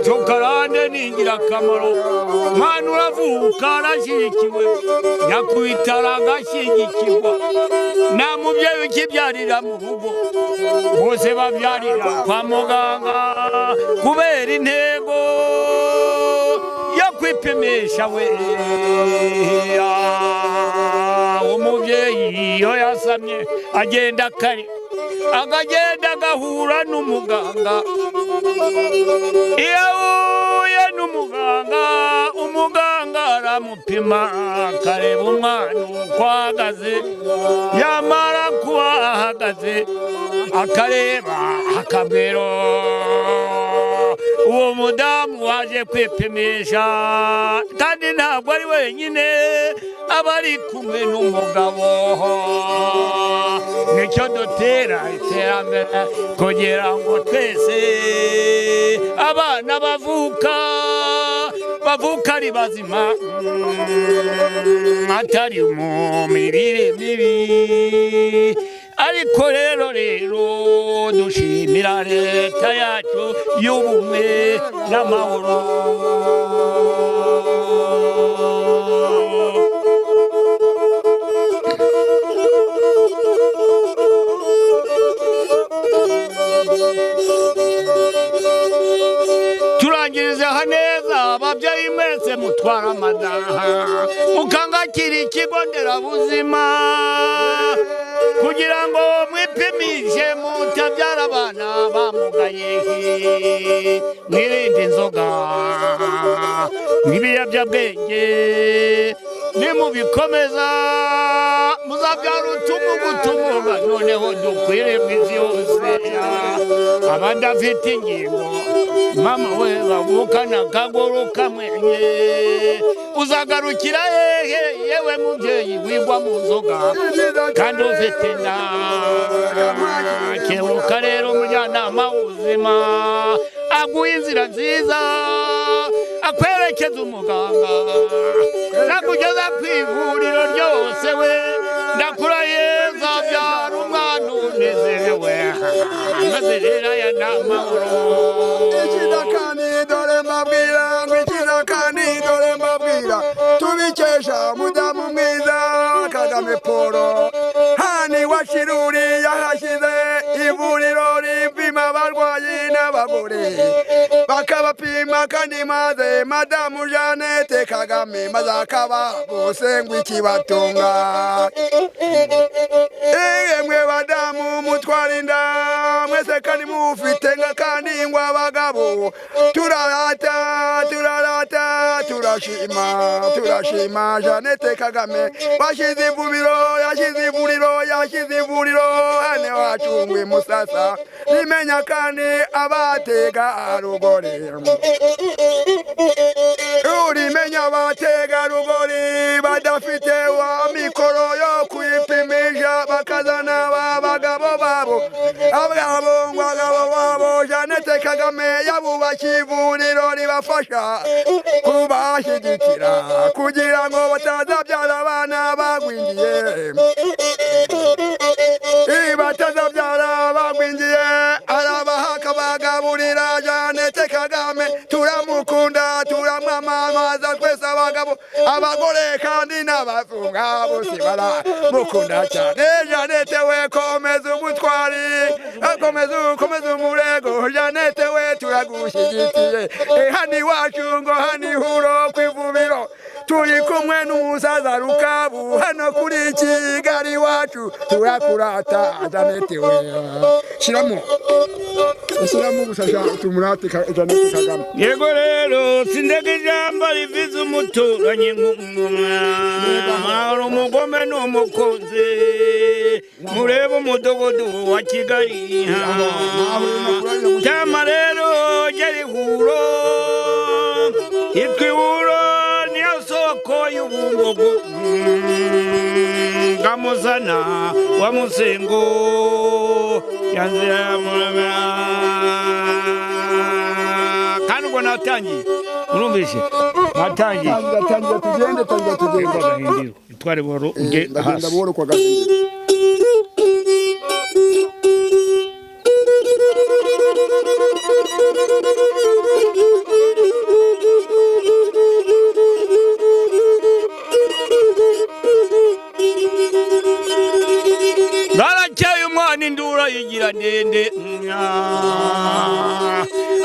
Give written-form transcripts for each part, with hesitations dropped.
Chokarande ningira kamaro mwana uravuka arashyigikiwe yakwitara agashyigikirwa nta mubyeyi ukibyarira mu rugo bose babyarira kwa muganga kubera intego yo kwipimisha we umubyeyi iyo yasamye agenda kare akagenda agahura n'umuganga iyo ahuye n'umuganga umuganga aramupima akareba umwana uko ahagaze yamara kuba ahagaze akareba akabwira uwo mudamu waje kwipimisha kandi ntabwo ari wenyine aba ari kumwe n'umugabo nicyo dutera iterambere kugira ngo twese abana bavuka ari bazima atari mu mirire mibi ariko rero dushimira leta yacu y'ubumwe n'amahoro turangiriza haneza ababyeyi mwese mutwara amadaha mukangakira ikigo nderabuzima kugira ngo mwipimishe mutabyara abana bamugaye mwirinde inzoga n'ibiyobyabwenge nimubikomeza muzabyara utumuga noneho dukwire mu isi yose abadafite ingingo mama we bavukana akaguru kamwe uzagarukira hehe yewe mubyeyi wigwa mu nzoga kandi ufite inda kebuka rero umujyanama w'ubuzima aguha inzira nziza akwerekeza umuganga nakugeza ku ivuriro ryose we ndakurahiza byara umwana unezerewe maze rero aya ni amahoro dore mbabwira ngo ikira kandi dore mbabwira tubikesha mudamu mwiza Kagame Paul hani washiruri yahashyize ivuriro ripima abarwayi n'abagore bakabapima kandi maze madamu Jeannette Kagame maze akaba bose ngo ikibatunga mwe badamu mutwara inda mwese kandi mufite nka kandi ngo abagabo turashima Jeannette Kagame yashyize ivuriro hano hacungwe Musasa rimenya kandi abatega rugori urimenya abatega rugori badafite wa mikoro yo kwipimisha bakazana abagabo babo Jeannette Kagame yabubakiye ivuriro ribafasha kubashyigikira kugira ngo batazabyara abana bagwingiye arabaha akabagaburira Jeannette Kagame turamukunda turamwamamaza twese abagabo abagore kandi n'abafunga bose baramukunda cyane Jeannette we komeza umutwari komeza umurego Jeannette we turagushyigikiye hani wacu ngo hani huro kwivubiro turi kumwe n'umusaza Rukabu hano kuri Kigali wacu turakurata Jeannette we shiramo gusasha tumurate Jeannette Kagame yego rero sindege ijambo rivize umuturanyi nk'umwana umugome n'umukunzi murebe umudogodo wa Kigali cyama rero geri huro itwihuro niyo soko y'ubungogo ngamuzana wa Musengo yanzira kandi ubwo natangiye urumvishe natangiye tugende gahindiro itware boro ugenda boro kwa gahindiro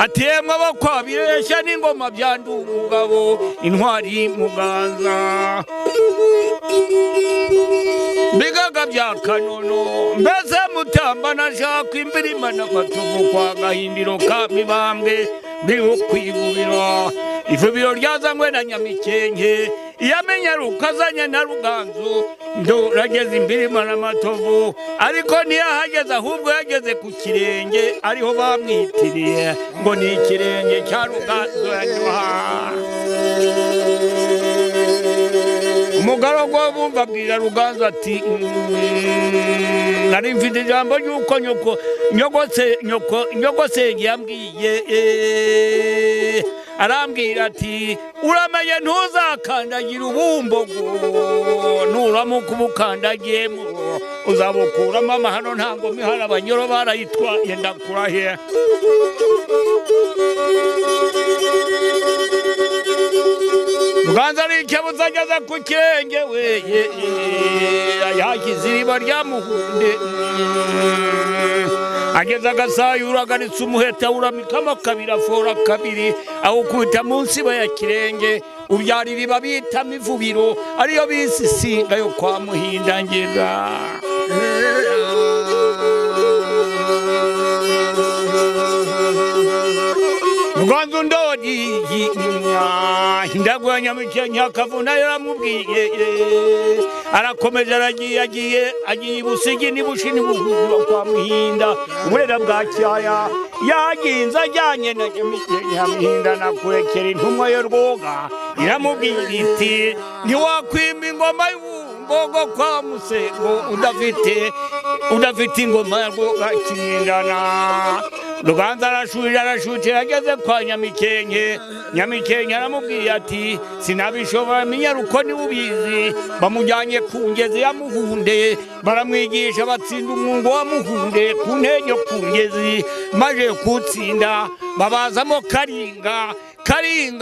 atemwa bakwabireshya n'ingoma byandu umugabo intwari muganza bigaga bya kanono mbese mutambana nshaka imbirima n'amatuvu kwa gahindiro ka mibambwe biriho kwibubiro ivubiro ryazanywe na Nyamikenke iyamenya rukazanye na Ruganzu ndorageze imbirima n'amatovu ariko ntiyahageze ahubwo yageze ku kirenge ariho bamwitiriye ngo ni ikirenge cya Ruganzu yanyoha umugaragu wabumva abwira Ruganzu ati nari mfite ijambo ry'uko nyogosenge yambwiye arambwira ati uramenye ntuzakandagira ubumbogo nuramuka ubukandagiyemo uzabukuramo amahano ntabwo mihara abanyoro barayitwaye ndakurahiye Ruganzu arikebuza ageze ku kirenge weye yagize iriba rya Muhunde ageze agasayura aganitse umuheta uramikamo kabiri afora kabiri awukubita munsi ya kirenge ubyara iriba bita Mivubiro ariyo bise isinga yo kwa Muhindangega Ruganzu ndodi ndagwa Nyamikenke akavuna yaramubwiye arakomeje agiye Busigi n'Ibushini buhuzura kwa Muhinda umurera bwa cyaya yaginze ajyanye na Nyamikenke Muhinda nakurekera intumwa yo Rwoga iramubwira iti ntiwakwima ingoma y'ubumbogo kwa Musengo udafite ingoma ya Rwoga kindana Ruganzu arashutira ageze kwa Nyamikenke aramubwiye ati sinabishobora menya ruko ni ubizi bamujyanye ku ngezi ya Muhunde baramwigisha batsinda umwungo wa Muhunde ku ntenyo ku ngezi maje kutsinda babazamo Karinga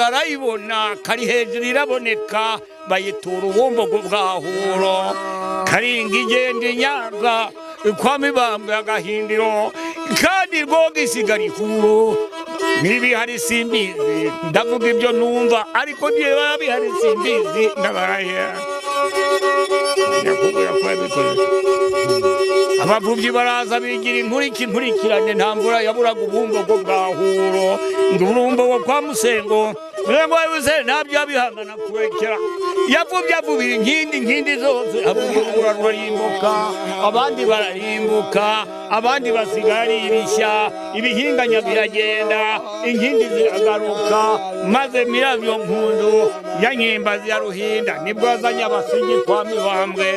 arayibona kari hejuru iraboneka bayitura ubumbogo bwahuro Karinga igenda inyanza kwa Mibambwe agahindiro kandi Rwoga isigara ihuro n'ibihari simbizi ndavuga ibyo numva ariko niyo babihari simbizi ndabaraye abavubyi baraza bigira inkurikirane nta mvura yaburaga ubumbogo bwahuro ngo ubumbogo kwa Musengo ngo yabuze ntabyo abihangana kurekera yavubira inkindi zose abarimbuka abandi bararimbuka abandi basigara ari ibishya ibihinganya biragenda inkindi ziragaruka maze Miravyo Mpundu ya Nyimbazi ya Ruhinda nibwo azanye Abasigi kwa Mibambwe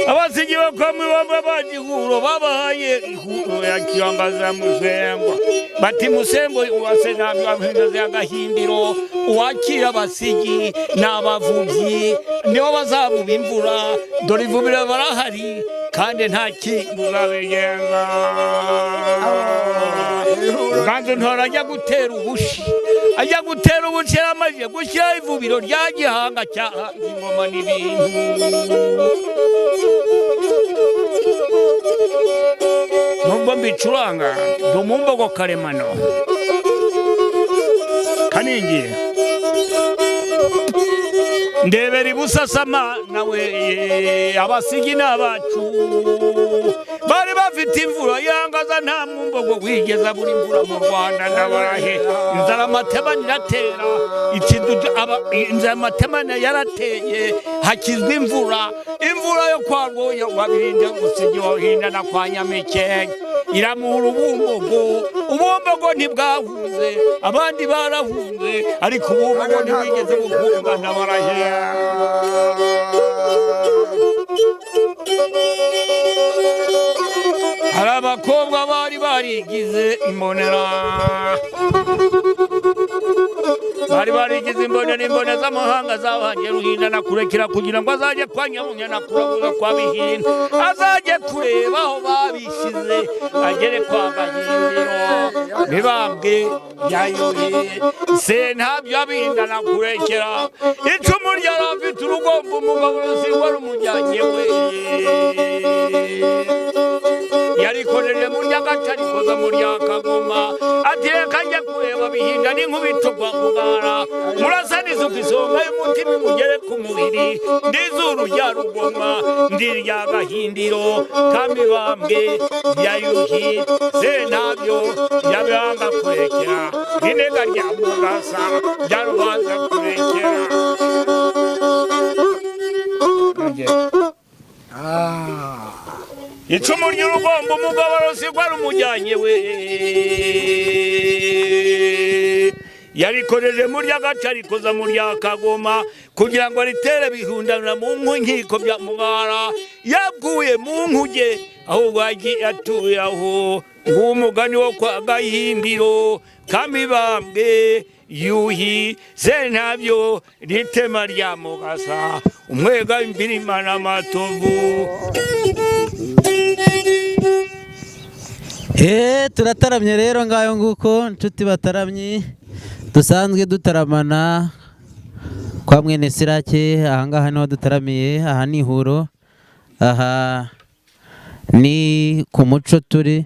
Abasigi kwa Mibambwe bagihuro babahaye ihuro ya Kiyangaza Musengo bati Musengo uwase ntabyo amuhinduze agahindiro uwakira Abasigi n'abavubyi nibo bazabuba imvura dore ivubira barahari kandi nta kintu uzabigenza Ruganzu ntora ajya gutera ubushi amaze gushyiraho ivubiro rya Gihanga cya ingoma n'ibintu nubwo mbicuranga dumumbogo karemano kaningiye ndebera ibusasama nawe Abasigi n'abacu bari bafite imvura yangaza nta mwumbogo wigeza buri imvura mu Rwanda ndabarahe inzara amatema iratera inzara amatema yarateye hakizwe imvura yo kwa Rwoga wabirinde Busigi wahinda na kwa Nyamikenke iramuhura ubumbogo ntibwahunze abandi barahunze ariko ubumbogo ntibigeze bukunga ndabarahe hari abakobwa bari barigize imbonera imbone z'amahanga zabanje Ruhinda nakurekera kugira ngo azajye kwa Nyamunya nakuraguza kwa Bihinda azajye kureba aho babishize agere kwa Gahindiro Mibambwe yayoye se ntabyo Abihinda nakurekera icumu ryarafite urugombo umugabo rusingwa rumujyanye we yarikoreye muri agace arikoza muri akagoma ati reka njye kureba bihinda n'inkubito kwa mugara murasaniza ku isonga y'umutima mugere ku mubiri ndizuru rya rugoma ndirya gahindiro kamibambwe ya yuhi sentabyo yabanga kurekera inega rya mugasa ryarubanza kurekera icumu ry'urugombo umugabo arosigwa rumujyanye we yarikoreje muri agace arikoza muri akagoma kugira ngo ritere bihundana mu nkiko bya mugara yaguye mu nkuge ahubwo atuye aho ng'umugani wo kwa gahindiro kamibambwe yuhi sentabyo ritema rya mugasa umwega imbirima n'amatovu. Turataramye rero ngayo nguko nshuti bataramye dusanzwe dutaramana kwa mwene Sirake. Ahangaha niho dutaramiye, aha ni Huro, aha ni ku muco turi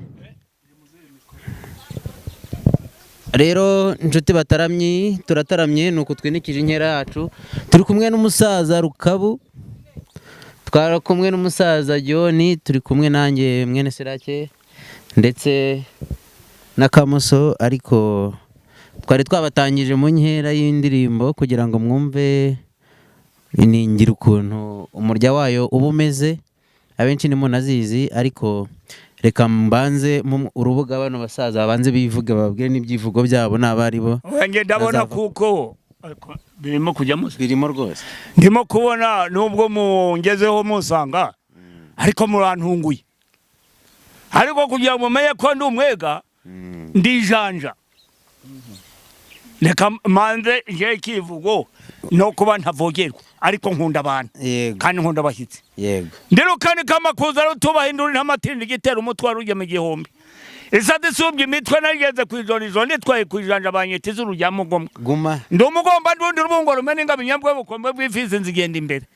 rero nshuti bataramye. Turataramye nuko twinikije inkera yacu, turi kumwe n'umusaza Rukabu, twari kumwe n'umusaza John, turi kumwe nanjye mwene Sirake ndetse na Kamuso, ariko twari twabatangije mu nkera y'indirimbo kugira ngo mwumve iningira ukuntu umurya wayo uba umeze. Abenshi ni munazizi, ariko reka mbanze mu urubuga bano basaza babanze bivuge bababwire n'ibyivugo byabo n'abari bo. Nge ndabona kuko birimo kujyamo, birimo rwose, ndimo kubona nubwo mungezeho musanga ariko murantunguye, ariko kugira ngo menye ko ndi umwega ndi janja. Reka manze nje kivugo no kuba ntavogerwa, ariko nkunda abantu kandi nkunda abashyitsi. Yego ndirukani kamakuza rutubahindura n'amatindi gitera umutwaro ujye mu gihombi. Isade subye imitwe narigeze kwijonijo nitwaye kwijanja banyita izuru rya mugomwa guma ndi umugomba ndundi rubungo rumene ingaminyambwe bukombe bw'ifizi nzigenda imbere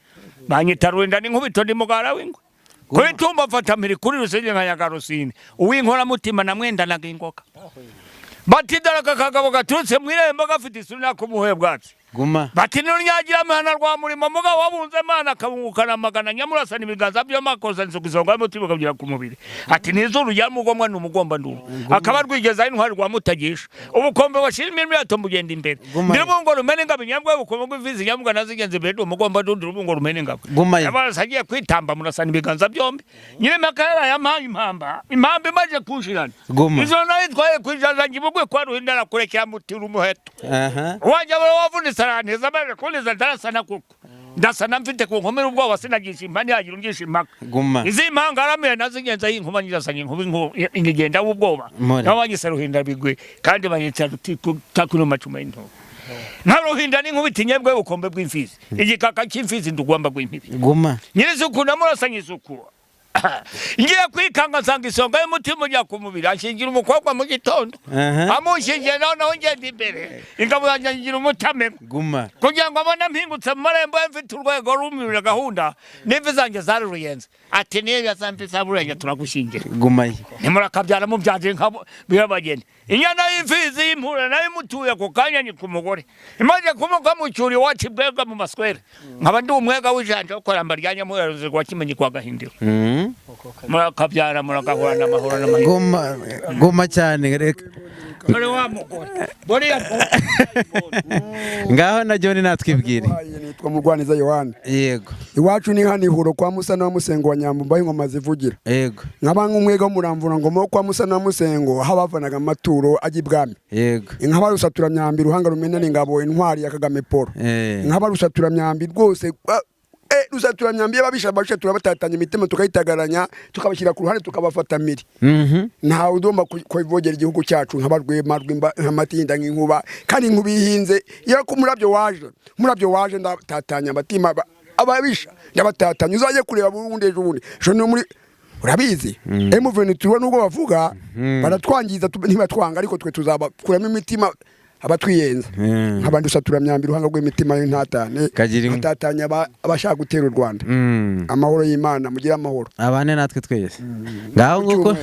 banyita rurinda n'inkubito ndi mugara w'ingwe kuri tumba fata miri kuri rusenge nka Yagarusine uwinkora mutima na mwendanaga ingoka batidara kakagabo gaturutse mwirembo gafite isuri nakumuhe bwatsi guma bati nurunyagira amana rwa murimo muga wabunze mana kabungukana magana nyamurasana ibiganza byo makoza nsukizonga y'umutima kabyira ku mubiri ati nizuru rya mugomwa n'umugomba nduru akaba rwigeza intwari rwa mutagisha ubukombe washimye imyato mugenda imbere ndibungo rumene ngabinyambwe bukombe bw'ivizi nyambwa nazigenze imbere umugomba nduru ubungo rumene ngabo abasagiye kwitamba murasana ibiganza byombi nyine makara yamaye impamba imaje kushirana izo nayo twaye kwijaza ngibugwe kwa ruhindara kurekera mutira umuheto wajya wavune saraneza baje kuneza darasana kuko ndasana mfite ku nkomero ubwo wasinagisha impani yagira ungisha impaka izi impanga arameye nazigenza yinkuma nyirasanye inkubi ingigenda ubwoba nabanyise ruhinda bigwe kandi banyitsa rutiku takuno macuma into nkaruhinda n'inkubi tinyebwe bukombe bw'imfizi igikaka cy'imfizi ndugwamba gw'impibi guma nyirizuku namurasanye isuku ngiye kwikanga nsanga isonga y'umutima ujya ku mubiri ashingira umukobwa mu gitondo amushingiye noneho ngenda imbere ingabo yanjye ngira umutame guma kugira ngo abone mpingutse mu marembo mfite urwego rumirira gahunda n'imvi zanjye zari ruyenze ati niyo yazamfisa burenge turagushingira guma nimurakabyara mu byaje nkabo birabagene inyana y'imfizi y'impura nayo mutuye ku kanya ni ku mugore imaze kumuka mu cyuri wacu bwega mu maswere nkaba ndi umwega w'ijanja wo koramba ryanya muheruze rwa kimenyi kwa Gahindiro murakabyara murakahura n'amahoro n'amahoro guma cyane reka kare wa mugore boriya ngaho na John natwibwire nitwa Mugwaniza Yohana. Yego iwacu ni hano Huro kwa Musana wa Musengo wa Nyambumba ingoma zivugira. Yego nkaba nk'umwega w'umuramvura ngoma kwa Musana wa Musengo habavanaga amaturo ajibwami. Yego nkaba rusatura myambi ruhanga rumene n'ingabo intwari ya Kagame Paul. nkaba rusatura myambi rwose rusatura myambi y'ababisha bashe turabatatanya imitima tukayitagaranya tukabashyira ku ruhande tukabafata miri. nta udoma kwivogera igihugu cyacu nkabarwema nk'amatinda nk'inkuba kandi inkuba ihinze iyo ko murabyo waje ndatatanya abatima ababisha ndabatatanya uzaje kureba Burundi ejo bundi no muri urabizi M23 nubwo bavuga baratwangiza ntibatwanga ariko twe tuzabakuramo imitima abatwiyenza nk'abandi usatura myambi ruhanga rw'imitima y'intatane atatanya abashaka gutera u Rwanda amahoro y'Imana mugira amahoro abane natwe twese ngaho nguko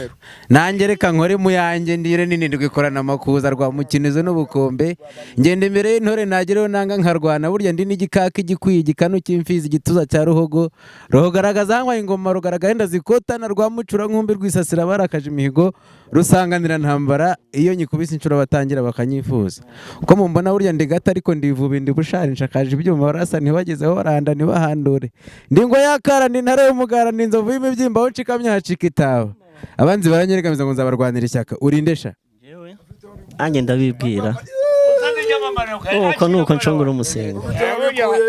nanjye reka nkore mu yanjye ndire nini rwikorana amakuza rwa mukinizo n'ubukombe ngende imbere y'intore nagereho nanga nkarwana burya ndi n'igikaka igikwiye igikanu cy'imfizi igituza cya ruhogo rugaragaza hanywa ingoma rugaragahenda zikotana rwa mucura nkumbi rwisasira barakaje imihigo rusanganira ntambara iyo nyikubise inshuro batangira bakanyifuza uko mumbona burya ndi gata ariko ndivuba ndi bushari nshakaje ibyuma barasa ntibagezeho baranda ntibahandure ndingo yakara ndi ntare y'umugara n'inzovu y'imibyimba aho ncikamye hacika itawa abanzi baranyeragamiza ngo nzabarwanira ishyaka urindesha anjye ndabibwira uko nuko nshongora umusengo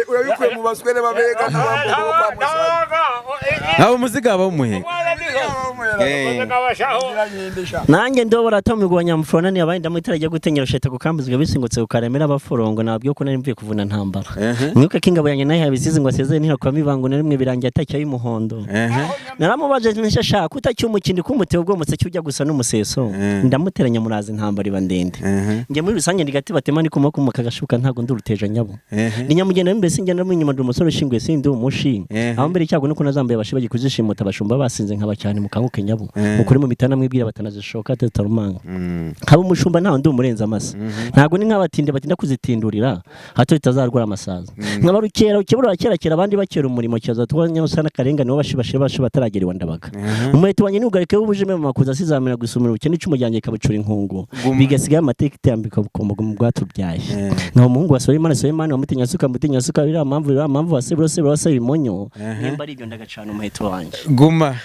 urabikuye mu baswere babega abo umuziga bawumuheka nanjye ndobora atamigwa nyamfurona ni abandi ndamwitara ajya gutenyera sheta kukambizwa bisingutse ukaremera abaforongo nabyo ko nari mvuye kuvuna ntambara mwibuke ko ingabo yanjye nayo yabisize ngo asezeye ntihakwamo ibango na rimwe birangiye atacyo y'umuhondo naramubaje nishashaka utacyumukindi kumuteye ubwo museke ujya gusa n'umuseso ndamuteranya murazi intambara iba ndende nge muri rusange ndigati batema ni kumoko mukagashuka ntago nduruteje nyabo ni nyamugenda mbese ngenda mu nyuma ndumusoro shingwe sindi umushi aho mbere cyago nuko nazambaye abashibaje kuzishimota abashumba basinze nkaba cyane mukanguke nyabo ukuri mu mitana mwibwira batanazishoka tetarumanga haba umushumba ntaho ndi umurenza amasa ntago ni nk'abatinde batinda kuzitindurira hato bitazarwara amasaza nk'abarukera ukebura kera abandi bakera umurimo cyaza twanya usana karengane wabashibashira bataragera wandabaga umuheto wanye n'ugareke w'ubujime mu makuza asizamira gusumira ukene cy'umujyanye kabucura inkungu bigasigaye amateka itambika bukombogo mu bwatubyaye nka umuhungu wasore Imana wamutinya suka bira mpamvu wasebro bimonyo nimba ari ibyo ndagacana umuheto wanje guma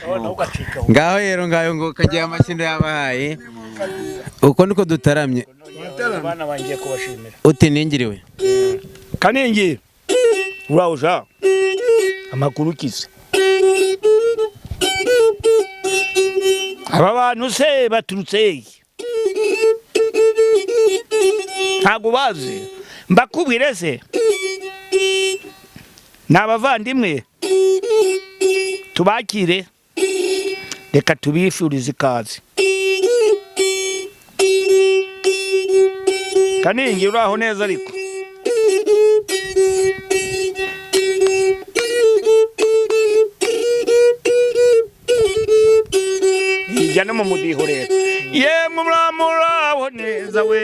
ngaho rero ngayo ngo kagiye amashindo yabahaye uko niko dutaramye bana bangiye kubashimira uti ningiriwe Kanengi urauje amakuru kize aba bantu se baturutse ntago bazi mbakubwire se n'abavandimwe tubakire reka tubifurize ikaze Kanengi uraho neza ariko ijana mu mudiho rero yemwe muraho neza we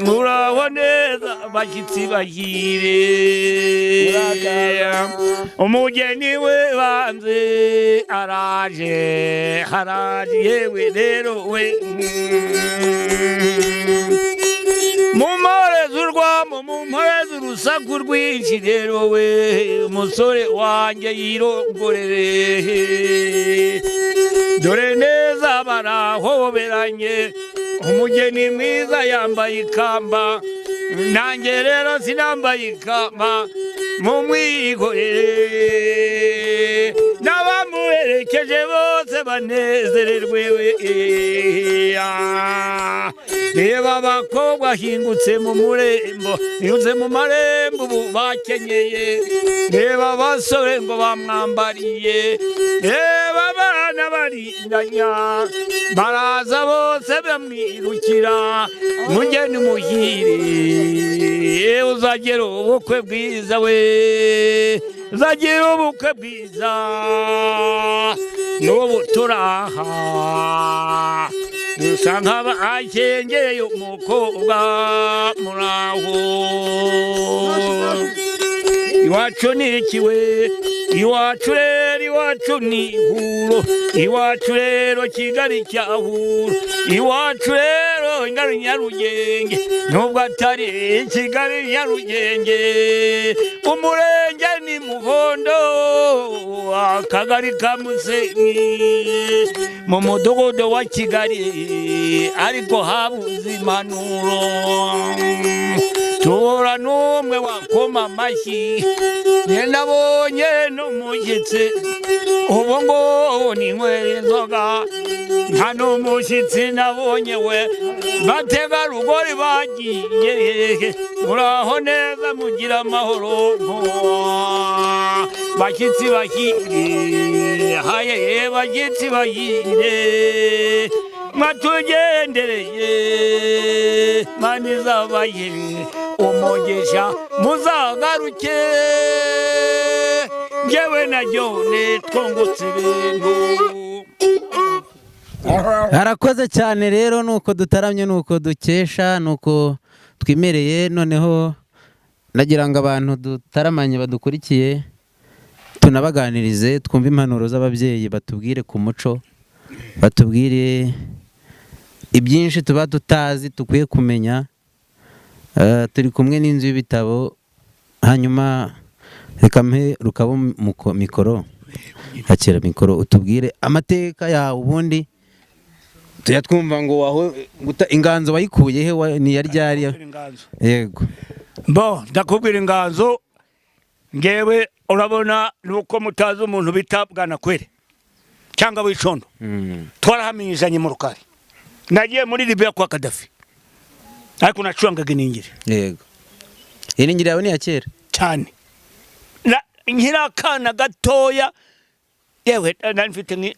muraho neza bashyitsi bahire umugeni we banze araje yewe rero we mumporeze urwamo mumporeze urusaku rwinshi rero we umusore wanjye yirongorere dore neza barahoberanye umugeni mwiza yambaye ikamba nanjye rero sinambaye ikamba mumwihorere n'abamuherekeje bose banezererwe reba abakobwa ahingutse mu murembo yunze mu marembo ubu bakenyeye reba abasore ngo bamwambariye reba abana barindanya baraza bose bamwirukira mugeni muhire uzagera ubukwe bwiza we uzagira ubukwe bwiza n'ubu turaha dusa nk'abakengeye umukobwa muraho iwacu ni ikiwe iwacu rero iwacu ni ihuro iwacu rero Kigali cyahuro iwacu rero Ingari Nyarugenge nubwo atari Kigali Nyarugenge umurenge ni Muhondo akagari ka Musenyi mu mudugudu wa Kigali ariko habuze impanuro tora n'umwe wakoma amashyi nabonye n'umushyitsi ubu ngo ninywera inzoga nta n'umushyitsi nabonye we batega rugori bagiye muraho neza mugira amahoro bashyitsi bahire haye bashyitsi bahire mwatugendereye mani zabaye umugisha muzagaruke ngewe na Jone twungutse ibintu. Harakoze cyane rero nuko dutaramye nuko dukesha nuko twimereye noneho nagira ngo abantu dutaramanye badukurikiye tunabaganirize twumve impanuro z'ababyeyi batubwire ku muco batubwire ibyinshi tuba tutazi tukwiye kumenya. Turi kumwe n'inzu y'ibitabo hanyuma reka mpe Rukabo mikoro akira mikoro utubwire amateka yawe ubundi tuyatwumva ngo aho inganzo wayikuye he ni yaryari yego bo ndakubwira inganzo ngewe urabona nuko mutazi umuntu bita Bwanakwere cyangwa Wicondo twarahaminyizanye mu Rukari nagiye muri Libya kwa Gaddafi ariko nacurangaga iningiri yego iningiri yawe ni ya kera cyane nkira kana gatoya yewe nanfite ni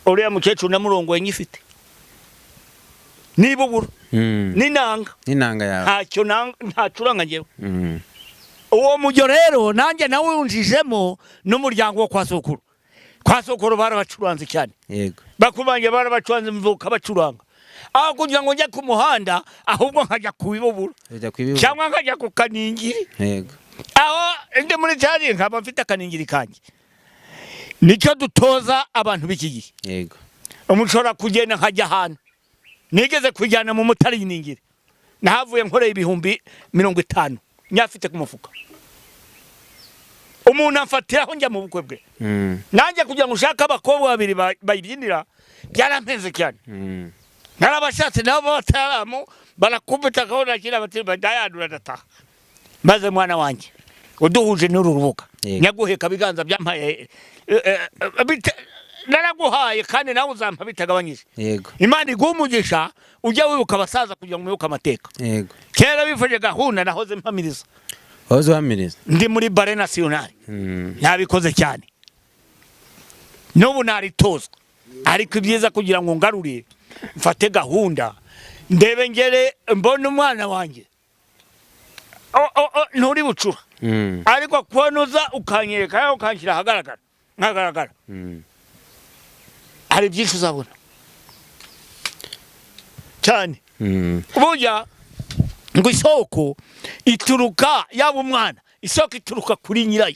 uriya mukecuru na murongo nyifite nibubura ninanga yawe ntacyo ntacuranga ngewe uwo mujyo rero nanjye nawe unjijemo n'umuryango wo kwa sokuru barabacuranze cyane yego bakubanje barabacuranze mvuka bacuranga aho kugira ngo njye ku muhanda ahubwo nkajya kubibubura cyangwa nkajya ku kaningiri yego aho ndi muri cyari nkaba mfite akaningiri kanjye nicyo dutoza abantu b'iki gihe yego umushora kugenda nkajya ahantu nigeze kujyana mu mutari iningiri nahavuye nkoreye 50 nyafite ku mufuka umuntu amfatiraho njya mu bukwe bwe nanjye kugira ngo ushake abakobwa babiri bayibyinira byarampenze cyane narabashatse nabo bataramu barakubita gahunda kira bati badayadura dataha maze mwana wanjye uduhuje n'uru rubuga nyaguheka biganza byampaye naraguhaye kandi nawe uzampa bitagabanyije yego Imana igumugisha ujya wibuka abasaza kugira ngo wibuke amateka yego kera bifuje gahunda nahoze mpamiriza hoze uhamiriza ndi muri bare nationale nabikoze cyane n'ubu naritozwa ariko ibyiza kugira ngo ngarurire mfate gahunda ndebe ngere mbona umwana wanjye nturi bucura ariko kunoza ukanyereka ukanshyira ahagaragara nkagaragara hari byinshi uzabona cyane burya ngo isoko ituruka yaba umwana isoko ituruka kuri nyirayo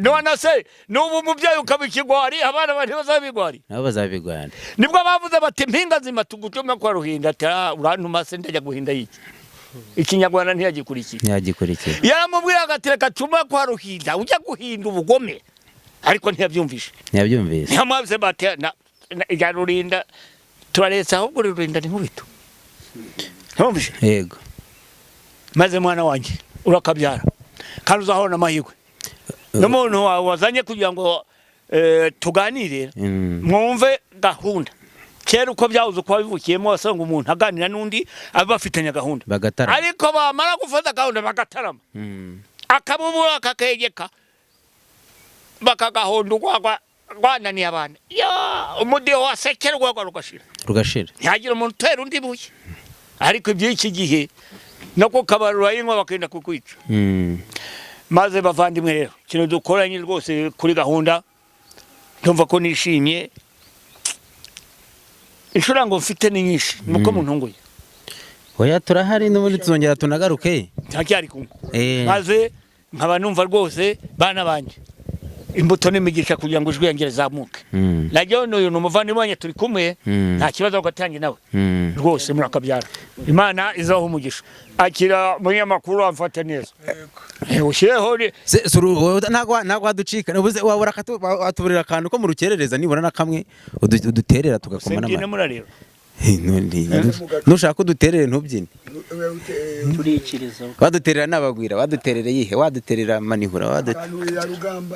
none se n'ubu umubyeyi ukabikigwari abana bari bazabigwari nabo bazabigwara nibwo bavuze bati mpinga nzima tugutume kwa Ruhinda ati urantuma se ndajya guhinda iki ikinyarwanda ntiyagikurikiye yaramubwiraga ati reka tuma kwa Ruhinda ujya guhinda ubugome ariko ntiyabyumvishe niyo mpamvu bati ijya Rurinda turaretse ahubwo Rurinda ni nkubito ntumvishe yego maze mwana wanjye urakabyara kandi uzahorana amahirwe n'umuntu wawe wazanye kugira ngo tuganire mwumve gahunda kera uko byahuze uko bivukiyemo wasanga umuntu aganira n'undi abafitanye gahunda ariko bamara gufata gahunda bagatarama akabubura kakegeka bakagahonda urwagwa rwananiye abana umudiho wasekera urwagwa rugashira ntihagira umuntu utera undi buye ariko iby'iki gihe nako kabarura inko bakenda kukwica maze bavandimwe rero kino dukoranye rwose kuri gahunda ndumva ko nishimye inshuro ngo mfite ni nyinshi nuko muntunguye oya turahari n'ubundi tuzongera tunagaruke ntacyari kumwe maze nkaba numva rwose bana banje imbuto n'imigisha kugira ngo ijwi yanjye rizamuke najyo n'uyu n'umuvandimwe wanjye turi kumwe nta kibazo ugatange nawe rwose murakabyara Imana izaho umugisha akira munyamakuru amfata neza ushireho ntabwo waducika wabura watuburira akantu ko mu rukerereza nibura na kamwe uduterera tugakoma n'amara nushaka uduterere ntubyine waduterera n'abagwira waduterere yihe waduterera manihura